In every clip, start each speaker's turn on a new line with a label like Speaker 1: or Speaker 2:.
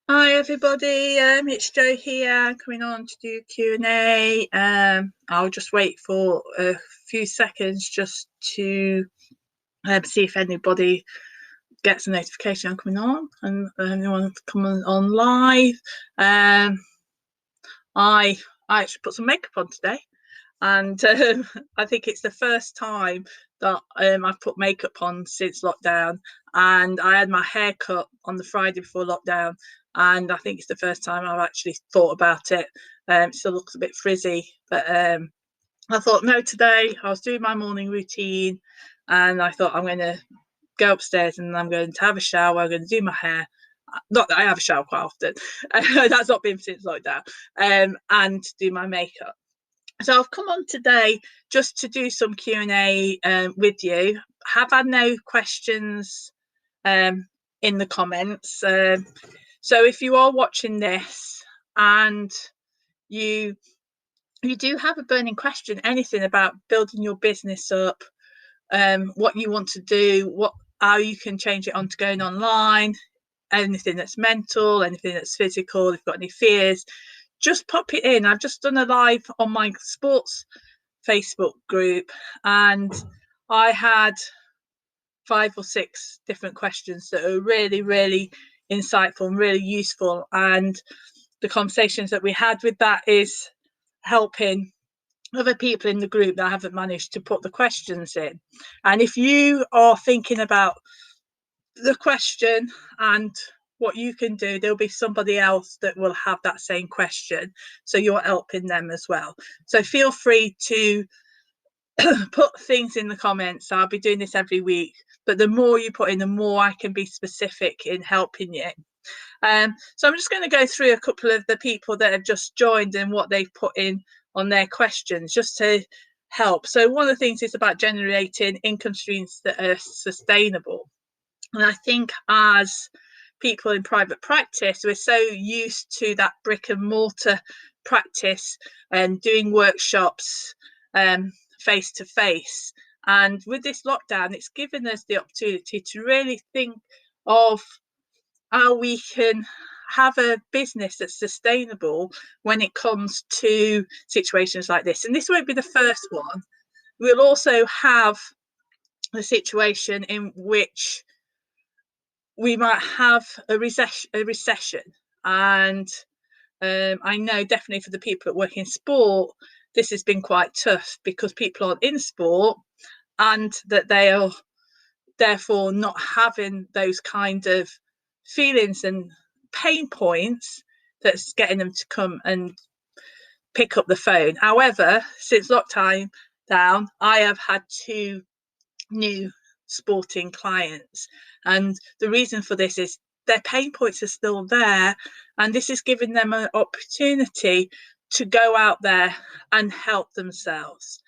Speaker 1: Hi everybody, it's Jo here coming on to do Q&A. I'll just wait for a few seconds just to see if anybody gets a notification I'm coming on and anyone coming on live. I actually put some makeup on today, and I think it's the first time that I've put makeup on since lockdown. And I had my hair cut on the Friday before lockdown, and I think it's the first time I've actually thought about it. It still looks a bit frizzy, but I thought, no, today I was doing my morning routine, and I thought I'm going to go upstairs and I'm going to have a shower. I'm going to do my hair. Not that I have a shower quite often. That's not been since lockdown. And do my makeup. So I've come on today just to do some Q&A with you. Have had no questions in the comments. So if you are watching this and you do have a burning question, anything about building your business up, what you want to do, how you can change it onto going online, anything that's mental, anything that's physical, if you've got any fears, just pop it in. I've just done a live on my sports Facebook group, and I had 5 or 6 different questions that are really, really insightful and really useful. And the conversations that we had with that is helping other people in the group that haven't managed to put the questions in. And if you are thinking about the question and what you can do, there'll be somebody else that will have that same question, so you're helping them as well. So feel free to put things in the comments. I'll be doing this every week, but the more you put in, the more I can be specific in helping you. So I'm just going to go through a couple of the people that have just joined and what they've put in on their questions, just to help. So one of the things is about generating income streams that are sustainable. And I think as people in private practice, we're so used to that brick and mortar practice and doing workshops face to face. And with this lockdown, it's given us the opportunity to really think of how we can have a business that's sustainable when it comes to situations like this. And this won't be the first one. We'll also have a situation in which we might have a recession. And I know definitely for the people that work in sport, this has been quite tough because people aren't in sport, and that they are therefore not having those kind of feelings and pain points that's getting them to come and pick up the phone. However, since lockdown down, I have had 2 new sporting clients, and the reason for this is their pain points are still there, and this is giving them an opportunity to go out there and help themselves.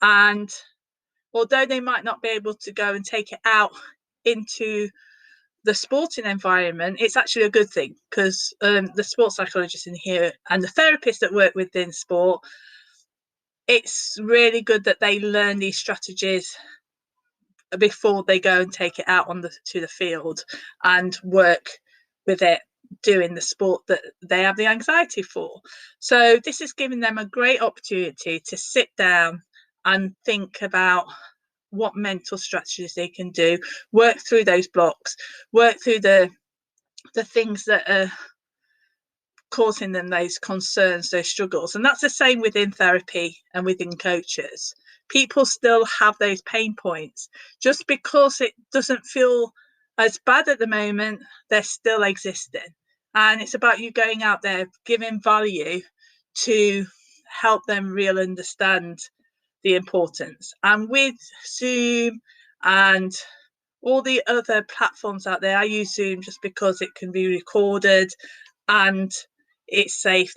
Speaker 1: And although they might not be able to go and take it out into the sporting environment, it's actually a good thing, because the sports psychologists in here and the therapists that work within sport, it's really good that they learn these strategies before they go and take it out to the field and work with it, doing the sport that they have the anxiety for. So this is giving them a great opportunity to sit down and think about what mental strategies they can do, work through those blocks, work through the things that are causing them those concerns, those struggles. And that's the same within therapy and within coaches. People still have those pain points. Just because it doesn't feel as bad at the moment, they're still existing. And it's about you going out there, giving value to help them really understand the importance. And with Zoom and all the other platforms out there, I use Zoom just because it can be recorded and it's safe.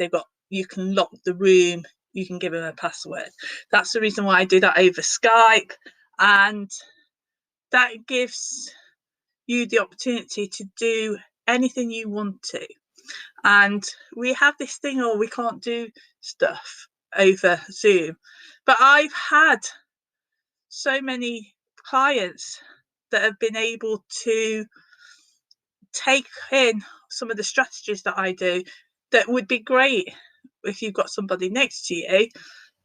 Speaker 1: You can lock the room, you can give them a password. That's the reason why I do that over Skype, and that gives you the opportunity to do anything you want to. And we have this thing, oh, we can't do stuff over Zoom, but I've had so many clients that have been able to take in some of the strategies that I do that would be great if you've got somebody next to you,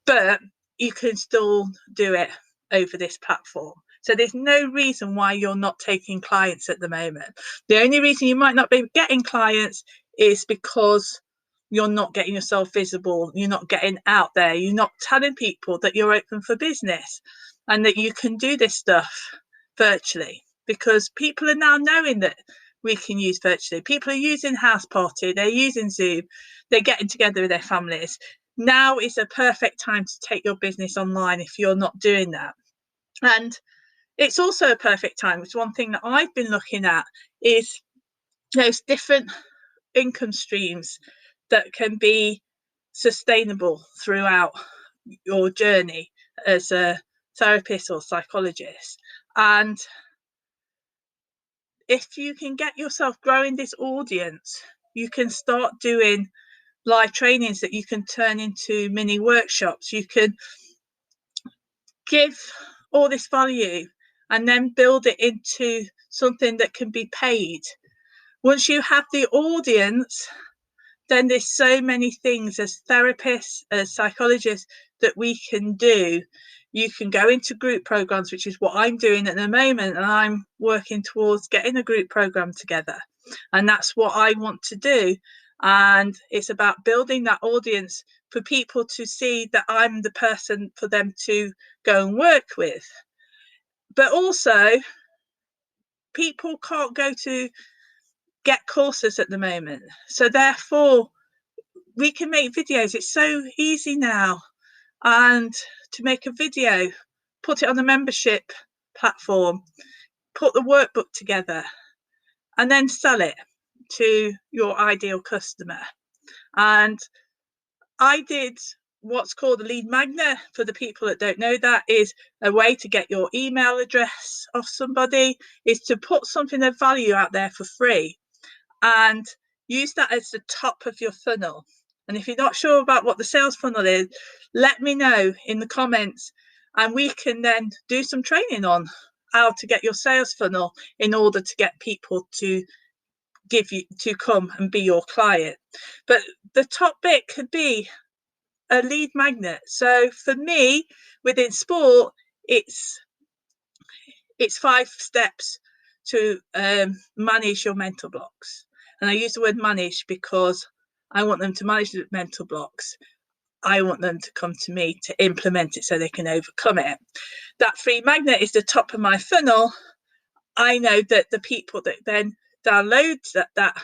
Speaker 1: but you can still do it over this platform. So there's no reason why you're not taking clients at the moment. The only reason you might not be getting clients is because you're not getting yourself visible, you're not getting out there, you're not telling people that you're open for business and that you can do this stuff virtually, because people are now knowing that we can use virtually. People are using House Party, they're using Zoom, they're getting together with their families. Now is a perfect time to take your business online if you're not doing that. And it's also a perfect time, which one thing that I've been looking at is those different income streams that can be sustainable throughout your journey as a therapist or psychologist. And if you can get yourself growing this audience, you can start doing live trainings that you can turn into mini workshops. You can give all this value and then build it into something that can be paid. Once you have the audience, then there's so many things as therapists, as psychologists that we can do. You can go into group programs, which is what I'm doing at the moment, and I'm working towards getting a group program together, and that's what I want to do. And it's about building that audience for people to see that I'm the person for them to go and work with. But also, people can't go to get courses at the moment, so therefore we can make videos. It's so easy now, and to make a video, put it on a membership platform, put the workbook together, and then sell it to your ideal customer. And I did what's called a lead magnet. For the people that don't know, that is a way to get your email address off somebody, is to put something of value out there for free and use that as the top of your funnel. And if you're not sure about what the sales funnel is, let me know in the comments, and we can then do some training on how to get your sales funnel in order to get people to give you to come and be your client. But the top bit could be a lead magnet. So for me, within sport, it's 5 steps to manage your mental blocks. And I use the word manage because I want them to manage the mental blocks. I want them to come to me to implement it so they can overcome it. That free magnet is the top of my funnel. I know that the people that then download that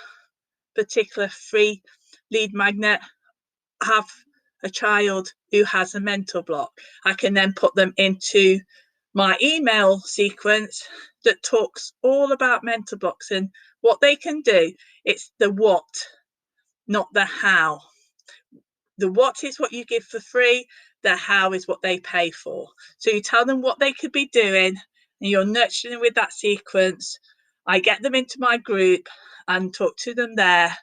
Speaker 1: particular free lead magnet have a child who has a mental block. I can then put them into my email sequence that talks all about mental blocks and what they can do. It's the what, not the how. The what is what you give for free, the how is what they pay for. So you tell them what they could be doing and you're nurturing with that sequence. I get them into my group and talk to them there.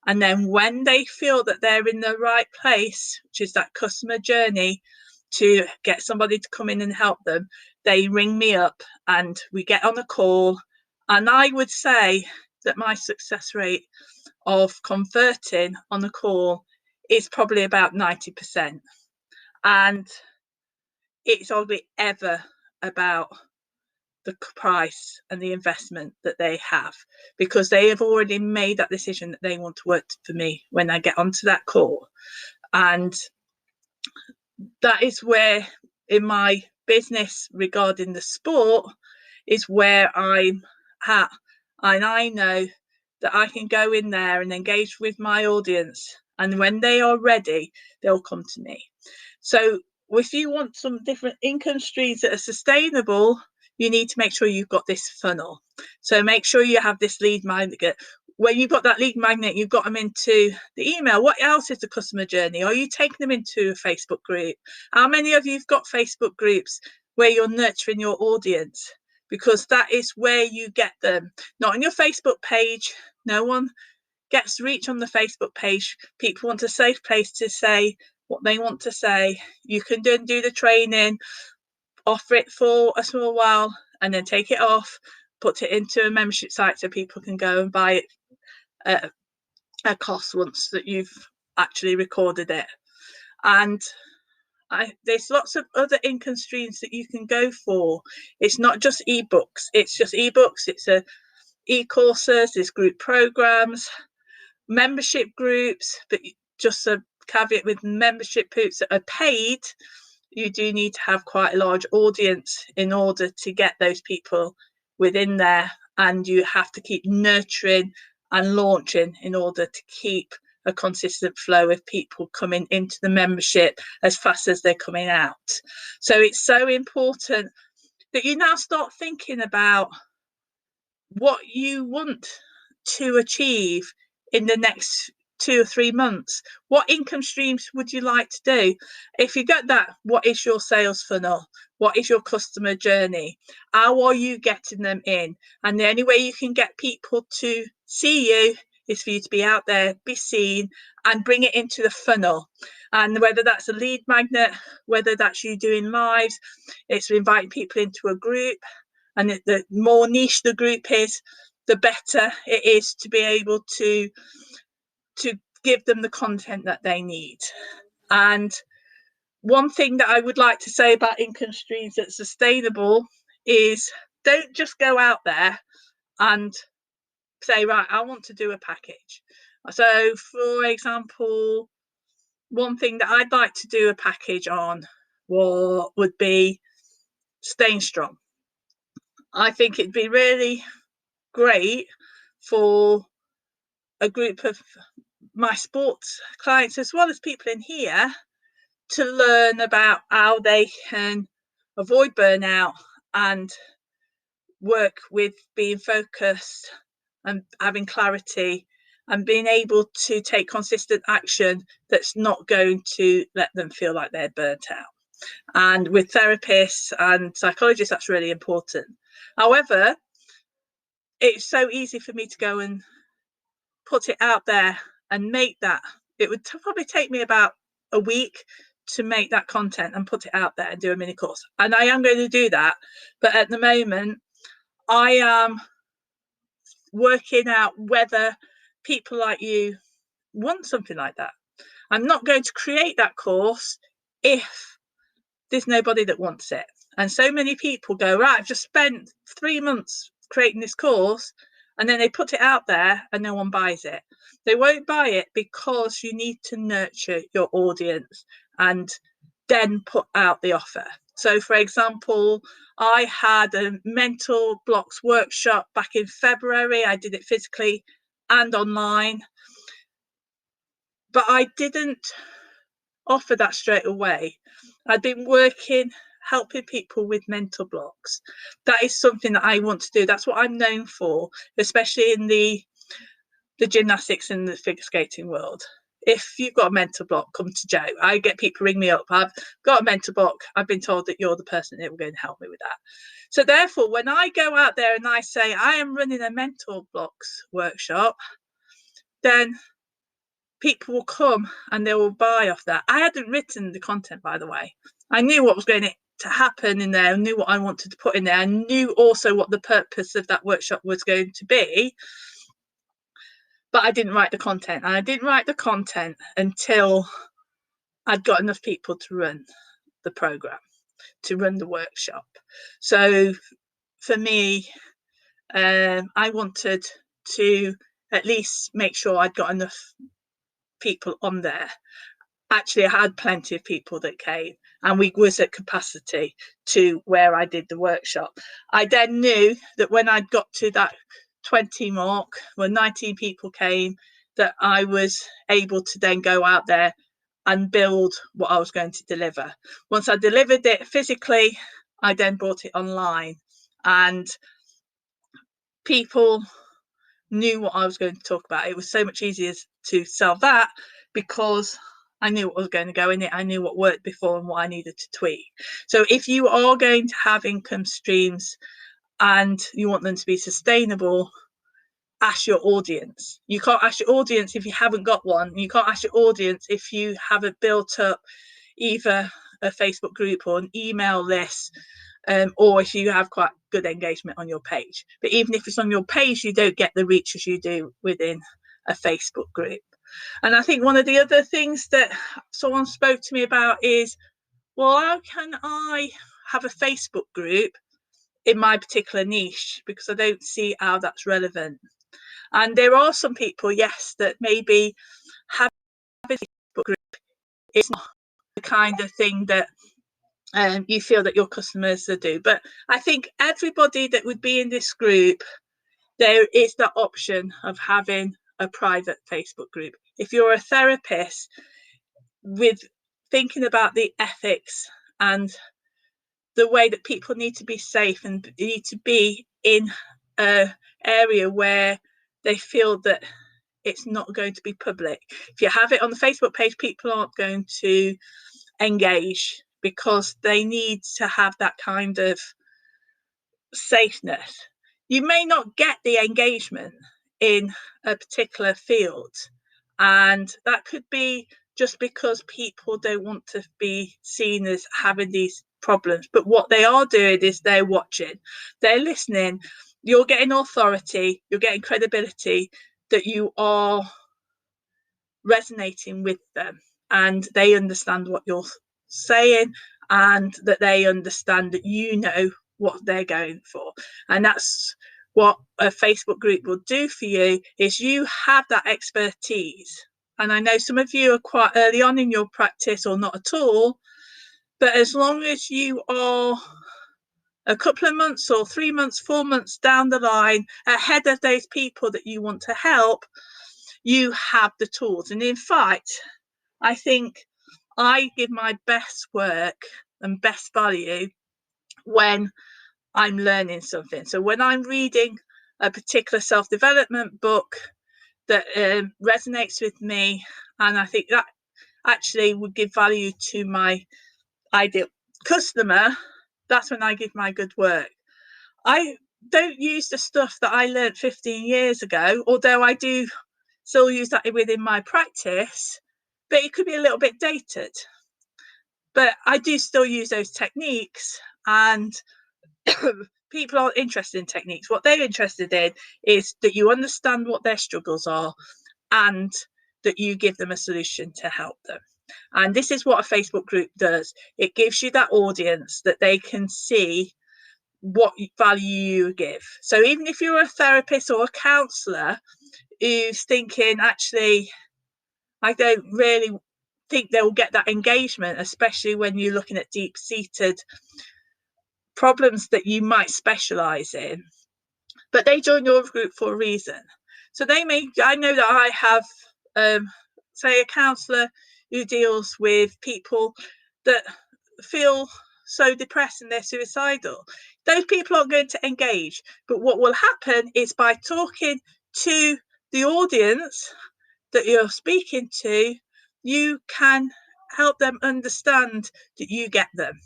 Speaker 1: And then when they feel that they're in the right place, which is that customer journey to get somebody to come in and help them, they ring me up and we get on a call. And I would say that my success rate of converting on a call is probably about 90%. And it's hardly ever about the price and the investment that they have, because they have already made that decision that they want to work for me when I get onto that call. And that is where in my business regarding the sport is where I'm at, and I know that I can go in there and engage with my audience, and when they are ready they'll come to me. So if you want some different income streams that are sustainable, you need to make sure you've got this funnel. So make sure you have this lead magnet. When you've got that lead magnet, you've got them into the email. What else is the customer journey? Are you taking them into a Facebook group? How many of you've got Facebook groups where you're nurturing your audience? Because that is where you get them. Not on your Facebook page. No one gets reach on the Facebook page. People want a safe place to say what they want to say. You can do the training, offer it for a small while and then take it off. put it into a membership site so people can go and buy it at a cost once that you've actually recorded it. And there's lots of other income streams that you can go for. It's not just ebooks, it's e-courses, there's group programs, membership groups, but just a caveat with membership groups that are paid, you do need to have quite a large audience in order to get those people within there, and you have to keep nurturing and launching in order to keep a consistent flow of people coming into the membership as fast as they're coming out. So it's so important that you now start thinking about what you want to achieve in the next 2 or 3 months. What income streams would you like to do? If you get that, what is your sales funnel? What is your customer journey? How are you getting them in? And the only way you can get people to see you is for you to be out there, be seen, and bring it into the funnel. And whether that's a lead magnet, whether that's you doing lives, it's inviting people into a group. And the more niche the group is, the better it is to be able to give them the content that they need. And one thing that I would like to say about income streams that's sustainable is don't just go out there and say, right, I want to do a package. So, for example, one thing that I'd like to do a package on would be staying strong. I think it'd be really great for a group of my sports clients, as well as people in here, to learn about how they can avoid burnout and work with being focused and having clarity and being able to take consistent action that's not going to let them feel like they're burnt out. And with therapists and psychologists, that's really important. However, it's so easy for me to go and put it out there and make that. It would probably take me about a week to make that content and put it out there and do a mini course. And I am going to do that. But at the moment, I am working out whether people like you want something like that. I'm not going to create that course if there's nobody that wants it. And so many people go, right, I've just spent 3 months creating this course, and then they put it out there and no one buys it. They won't buy it because you need to nurture your audience and then put out the offer. So, for example, I had a mental blocks workshop back in February. I did it physically and online, but I didn't offer that straight away. I'd been helping people with mental blocks. That is something that I want to do. That's what I'm known for, especially in the gymnastics and the figure skating world. If you've got a mental block, come to Jo. I get people ring me up. I've got a mental block. I've been told that you're the person that will go and help me with that. So therefore, when I go out there and I say I am running a mental blocks workshop, then people will come and they will buy off that. I hadn't written the content, by the way. I knew what was going to happen in there. I knew what I wanted to put in there. I knew also what the purpose of that workshop was going to be. But I didn't write the content. And I didn't write the content until I'd got enough people to run the program, to run the workshop. So for me, I wanted to at least make sure I'd got enough people on there. Actually, I had plenty of people that came, and we was at capacity to where I did the workshop. I then knew that when I'd got to that 20 mark, when 19 people came, that I was able to then go out there and build what I was going to deliver. Once I delivered it physically, I then brought it online, and people knew what I was going to talk about. It was so much easier to sell that because I knew what was going to go in it. I knew what worked before and what I needed to tweak. So if you are going to have income streams and you want them to be sustainable, ask your audience. You can't ask your audience if you haven't got one. You can't ask your audience if you haven't built up either a Facebook group or an email list or if you have quite good engagement on your page. But even if it's on your page, you don't get the reach as you do within a Facebook group. And I think one of the other things that someone spoke to me about is, well, how can I have a Facebook group in my particular niche, because I don't see how that's relevant. And there are some people, yes, that maybe have a Facebook group is not the kind of thing that you feel that your customers do. But I think everybody that would be in this group, there is that option of having a private Facebook group. If you're a therapist, with thinking about the ethics and the way that people need to be safe and need to be in an area where they feel that it's not going to be public. If you have it on the Facebook page, people aren't going to engage because they need to have that kind of safeness. You may not get the engagement in a particular field, and that could be just because people don't want to be seen as having these problems. But what they are doing is they're watching, they're listening, you're getting authority, you're getting credibility, that you are resonating with them and they understand what you're saying, and that they understand that you know what they're going for. And that's what a Facebook group will do for you, is you have that expertise. And I know some of you are quite early on in your practice or not at all, but as long as you are a couple of months or 3 months, 4 months down the line ahead of those people that you want to help, you have the tools. And in fact, I think I give my best work and best value when I'm learning something. So when I'm reading a particular self-development book that resonates with me, and I think that actually would give value to my ideal customer, that's when I give my good work. I don't use the stuff that I learned 15 years ago, although I do still use that within my practice, but it could be a little bit dated. But I do still use those techniques, and people aren't interested in techniques. What they're interested in is that you understand what their struggles are and that you give them a solution to help them. And this is what a Facebook group does. It gives you that audience that they can see what value you give. So even if you're a therapist or a counsellor who's thinking, actually, I don't really think they'll get that engagement, especially when you're looking at deep-seated problems that you might specialise in, but they join your group for a reason. So they may, I know that I have, say, a counsellor who deals with people that feel so depressed and they're suicidal. Those people aren't going to engage, but what will happen is by talking to the audience that you're speaking to, you can help them understand that you get them,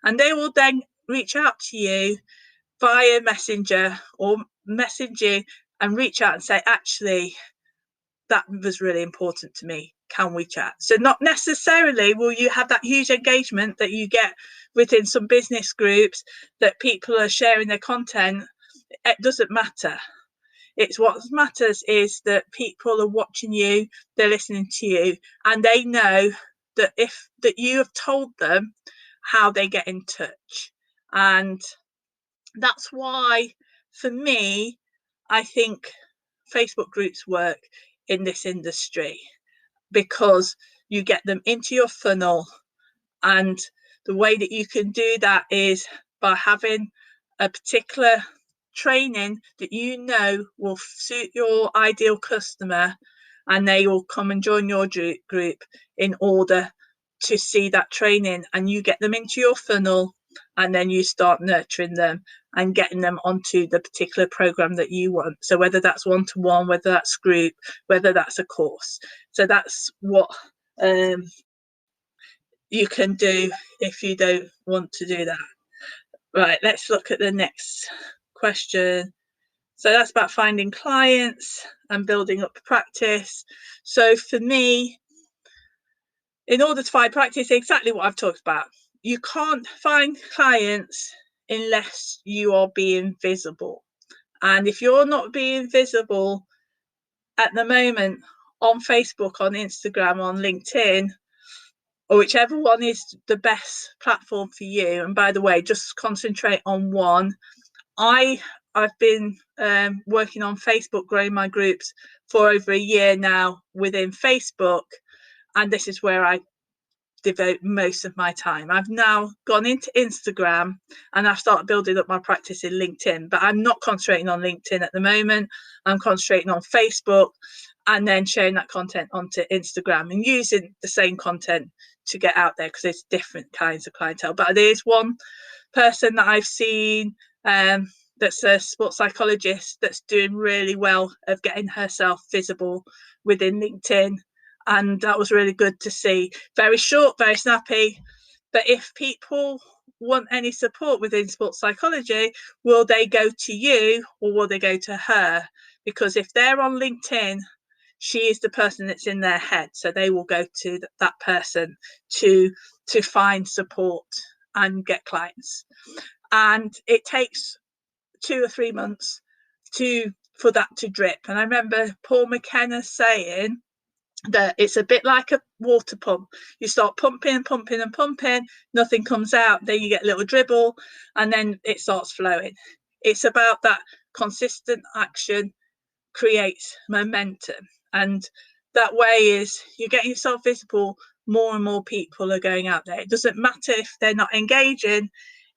Speaker 1: and they will then reach out to you via Messenger or messaging and reach out and say, actually, that was really important to me. Can we chat? So not necessarily will you have that huge engagement that you get within some business groups that people are sharing their content. It doesn't matter. It's what matters is that people are watching you, they're listening to you, and they know that that you have told them how they get in touch. And that's why, for me, I think Facebook groups work in this industry, because you get them into your funnel, and the way that you can do that is by having a particular training that you know will suit your ideal customer, and they will come and join your group in order to see that training, and you get them into your funnel, and then you start nurturing them and getting them onto the particular program that you want. So whether that's one-to-one, whether that's group, whether that's a course. So that's what you can do if you don't want to do that. Right, let's look at the next question. So that's about finding clients and building up practice. So for me, in order to find practice, exactly what I've talked about. You can't find clients unless you are being visible. And if you're not being visible at the moment on Facebook, on Instagram, on LinkedIn, or whichever one is the best platform for you, and by the way, just concentrate on one. I've been working on Facebook, growing my groups for over a year now within Facebook, and this is where I devote most of my time. I've now gone into Instagram and I've started building up my practice in LinkedIn, but I'm not concentrating on LinkedIn at the moment. I'm concentrating on Facebook and then sharing that content onto Instagram and using the same content to get out there, because there's different kinds of clientele. But there's one person that I've seen that's a sports psychologist that's doing really well of getting herself visible within LinkedIn. And that was really good to see. Very short, very snappy. But if people want any support within sports psychology, will they go to you or will they go to her? Because if they're on LinkedIn, she is the person that's in their head. So they will go to that person to find support and get clients. And it takes 2 or 3 months for that to drip. And I remember Paul McKenna saying that it's a bit like a water pump. You start pumping and pumping and pumping, nothing comes out, then you get a little dribble and then it starts flowing. It's about that consistent action creates momentum, and that way is you're getting yourself visible. More and more people are going out there. It doesn't matter if they're not engaging.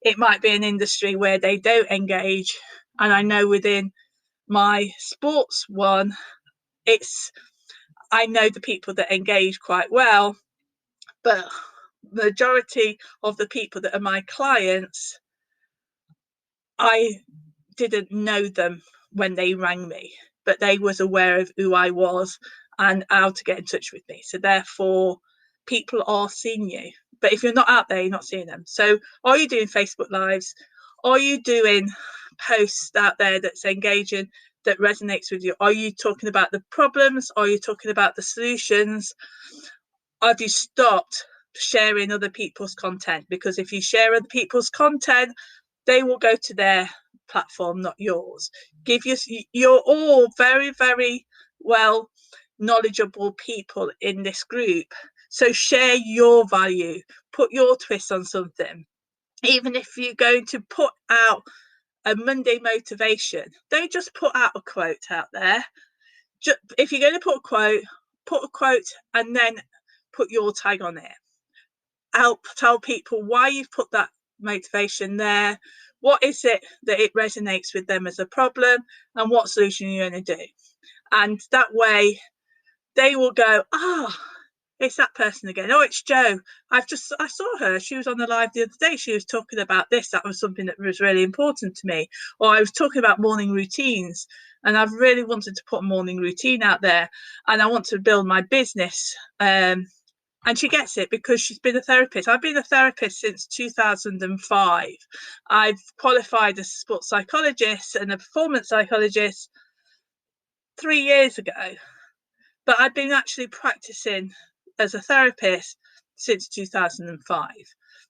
Speaker 1: It might be an industry where they don't engage, and I know within my sports one, I know the people that engage quite well, but the majority of the people that are my clients, I didn't know them when they rang me, but they was aware of who I was and how to get in touch with me. So therefore, people are seeing you. But if you're not out there, you're not seeing them. So are you doing Facebook Lives? Are you doing posts out there that's engaging, that resonates with you? Are you talking about the problems? Are you talking about the solutions? Have you stopped sharing other people's content? Because if you share other people's content, they will go to their platform, not yours. You're all very, very well knowledgeable people in this group. So share your value, put your twist on something. Even if you're going to put out a Monday motivation, don't just put out a quote out there. If you're going to put a quote and then put your tag on it. Help tell people why you've put that motivation there. What is it that it resonates with them as a problem, and what solution you're going to do? And that way they will go, it's that person again. Oh, it's Jo. I saw her. She was on the live the other day. She was talking about this. That was something that was really important to me. Or I was talking about morning routines, and I've really wanted to put a morning routine out there, and I want to build my business. And she gets it because she's been a therapist. I've been a therapist since 2005. I've qualified as a sports psychologist and a performance psychologist 3 years ago. But I've been actually practicing as a therapist since 2005.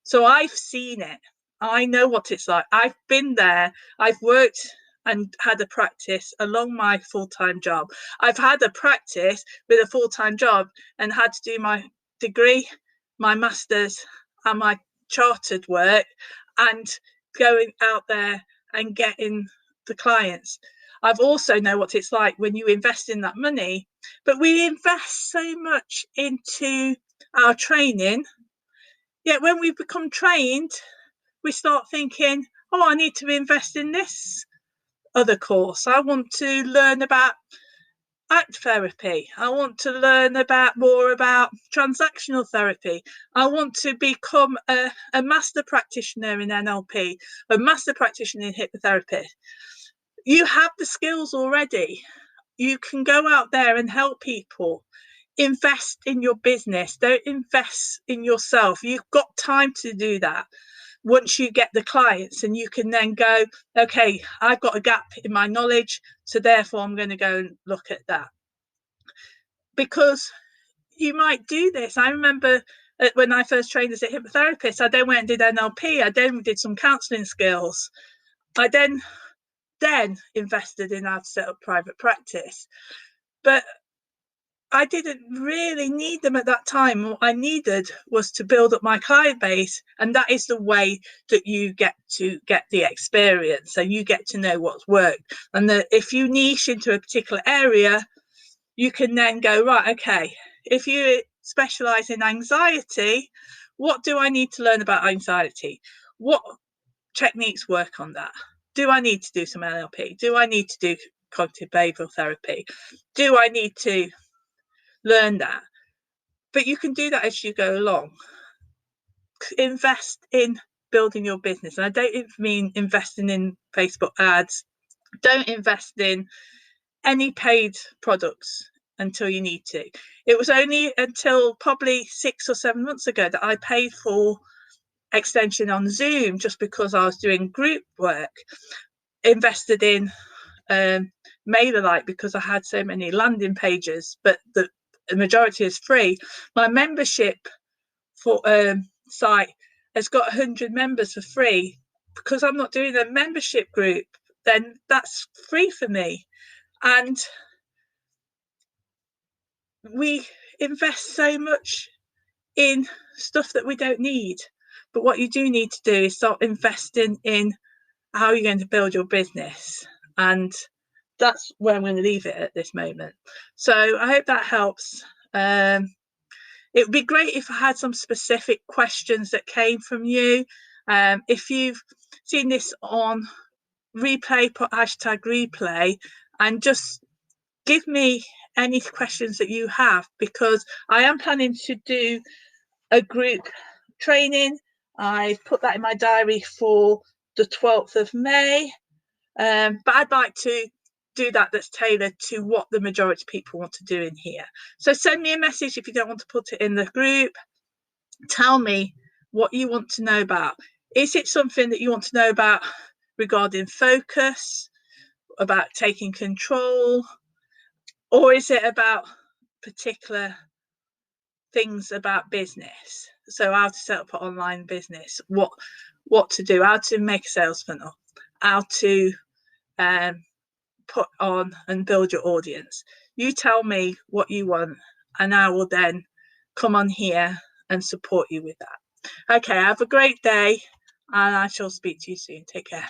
Speaker 1: So I've seen it. I know what it's like. I've been there. I've worked and had a practice along my full-time job. I've had a practice with a full-time job and had to do my degree, my master's and my chartered work, and going out there and getting the clients. I've also know what it's like when you invest in that money, but we invest so much into our training, yet when we become trained, we start thinking, I need to invest in this other course. I want to learn about ACT therapy. I want to learn more about transactional therapy. I want to become a master practitioner in NLP, a master practitioner in hypnotherapy. You have the skills already. You can go out there and help people. Invest in your business. Don't invest in yourself. You've got time to do that. Once you get the clients, and you can then go, okay, I've got a gap in my knowledge, so therefore I'm going to go and look at that. Because you might do this. I remember when I first trained as a hypnotherapist. I then went and did NLP. I then did some counselling skills. I then invested in how to set up private practice. But I didn't really need them at that time. What I needed was to build up my client base, and that is the way that you get to get the experience, and you get to know what's worked. And if you niche into a particular area, you can then go, right, okay, if you specialize in anxiety, what do I need to learn about anxiety? What techniques work on that? Do I need to do some NLP? Do I need to do cognitive behavioral therapy? Do I need to learn that? But you can do that as you go along. Invest in building your business. And I don't mean investing in Facebook ads. Don't invest in any paid products until you need to. It was only until probably 6 or 7 months ago that I paid for extension on Zoom, just because I was doing group work, invested in MailerLite because I had so many landing pages, but the majority is free. My membership for site has got 100 members for free. Because I'm not doing a membership group, then that's free for me. And we invest so much in stuff that we don't need. But what you do need to do is start investing in how you're going to build your business. And that's where I'm going to leave it at this moment. So I hope that helps. It would be great if I had some specific questions that came from you. If you've seen this on replay, put #replay and just give me any questions that you have, because I am planning to do a group training. I put that in my diary for the 12th of May. But I'd like to do that's tailored to what the majority of people want to do in here. So send me a message if you don't want to put it in the group. Tell me what you want to know about. Is it something that you want to know about regarding focus, about taking control, or is it about particular things about business? So how to set up an online business, what to do, how to make a sales funnel, how to put on and build your audience. You tell me what you want, and I will then come on here and support you with that. Okay, have a great day, and I shall speak to you soon. Take care.